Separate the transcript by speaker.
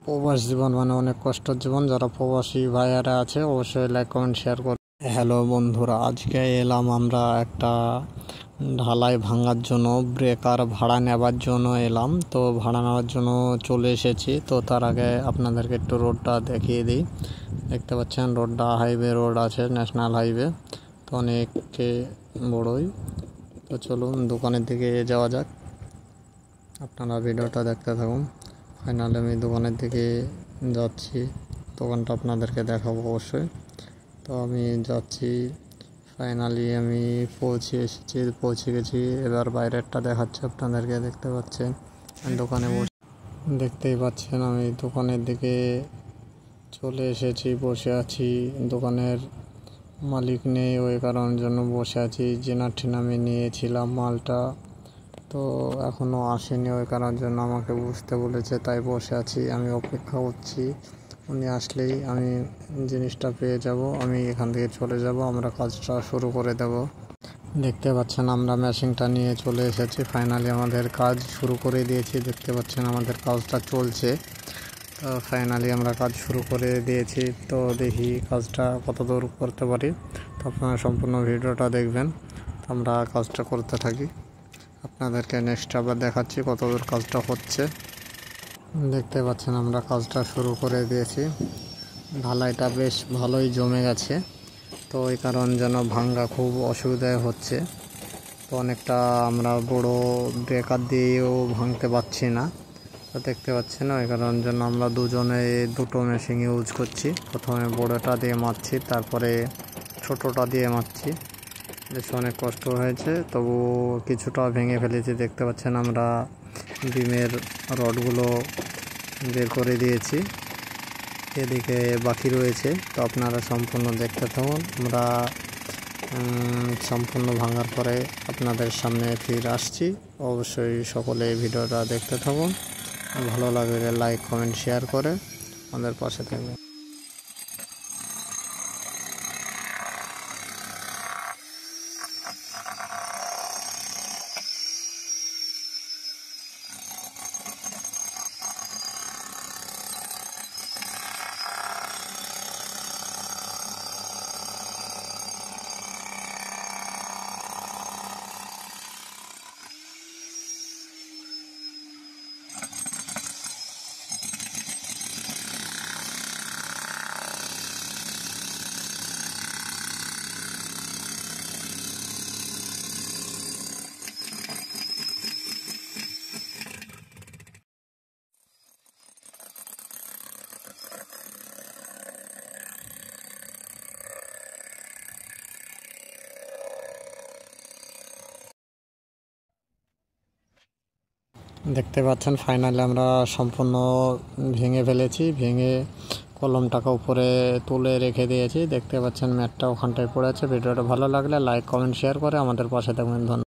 Speaker 1: প্রবাস জীবন মানে অনেক কষ্টের জীবন। যারা প্রবাসী ভাইয়ারা আছে অবশ্যই লাইক কমেন্ট শেয়ার করুন। হ্যালো বন্ধুরা, আজকে এলাম আমরা একটা ঢালাই ভাঙার জন্য, ব্রেকার ভাড়া নেবার জন্য এলাম। তো ভাড়া নেওয়ার জন্য চলে এসেছি। তো তার আগে আপনাদেরকে একটু রোডটা দেখিয়ে দিই। দেখতে পাচ্ছেন রোডটা হাইওয়ে রোড আছে, ন্যাশনাল হাইওয়ে। তো অনেক বড়ই। তো চলুন দোকানের দিকে যাওয়া যাক, আপনারা ভিডিওটা দেখতে থাকুন। ফাইনালি আমি দোকানের দিকে যাচ্ছি, দোকানটা আপনাদেরকে দেখাবো অবশ্যই। তো আমি যাচ্ছি, ফাইনালি আমি পৌঁছে গেছি। এবার বাইরেরটা দেখাচ্ছে আপনাদেরকে, দেখতে পাচ্ছেন দোকানে দেখতেই পাচ্ছেন আমি দোকানের দিকে চলে এসেছি, বসে আছি। দোকানের মালিক নেই, ওই কারণের জন্য বসে আছি। জেনার আমি নিয়েছিলাম মালটা, তো এখনও আসেনি, ওই কারণের জন্য আমাকে বুঝতে বলেছে, তাই বসে আছি। আমি অপেক্ষা করছি, উনি আসলেই আমি জিনিসটা পেয়ে যাব। আমি এখান থেকে চলে যাব, আমরা কাজটা শুরু করে দেব। দেখতে পাচ্ছেন আমরা মেশিনটা নিয়ে চলে এসেছি। ফাইনালি আমাদের কাজ শুরু করে দিয়েছি। দেখতে পাচ্ছেন আমাদের কাজটা চলছে। তো ফাইনালি আমরা কাজ শুরু করে দিয়েছি। তো দেখি কাজটা কত দূর করতে পারি। তো আপনারা সম্পূর্ণ ভিডিওটা দেখবেন। আমরা কাজটা করতে থাকি, আপনাদেরকে নেক্সট আবার দেখাচ্ছি কত দূর কাজটা হচ্ছে। দেখতে পাচ্ছেন আমরা কাজটা শুরু করে দিয়েছি। ঢালাইটা বেশ ভালোই জমে গেছে, তো ওই কারণ যেন ভাঙ্গা খুব অসুবিধায় হচ্ছে। তো অনেকটা আমরা বড় ব্রেকার দিয়েও ভাঙতে পারছি না। তো দেখতে পাচ্ছেন ওই কারণ জন্য আমরা দুজনে দুটো মেশিন ইউজ করছি। প্রথমে বড়টা দিয়ে মারছি, তারপরে ছোটোটা দিয়ে মারছি। বেশ অনেক কষ্ট হয়েছে, তবু কিছুটা ভেঙে ফেলেছি। দেখতে পাচ্ছেন আমরা বিমের রডগুলো বের করে দিয়েছি, এদিকে বাকি রয়েছে। তো আপনারা সম্পূর্ণ দেখতে থাকুন। আমরা সম্পূর্ণ ভাঙার পরে আপনাদের সামনে ফিরে আসছি। অবশ্যই সকলে এই ভিডিওটা দেখতে থাকুন। ভালো লাগলে লাইক কমেন্ট শেয়ার করে আমাদের পাশে থাকবেন। দেখতে পাচ্ছেন ফাইনালি আমরা সম্পূর্ণ ভেঙে ফেলেছি। ভেঙে কলমটাকে উপরে তুলে রেখে দিয়েছি। দেখতে পাচ্ছেন ম্যাটটা ওখানটায় পড়ে আছে। ভিডিওটা ভালো লাগলে লাইক কমেন্ট শেয়ার করে আমাদের পাশে থাকবেন। ধন্যবাদ।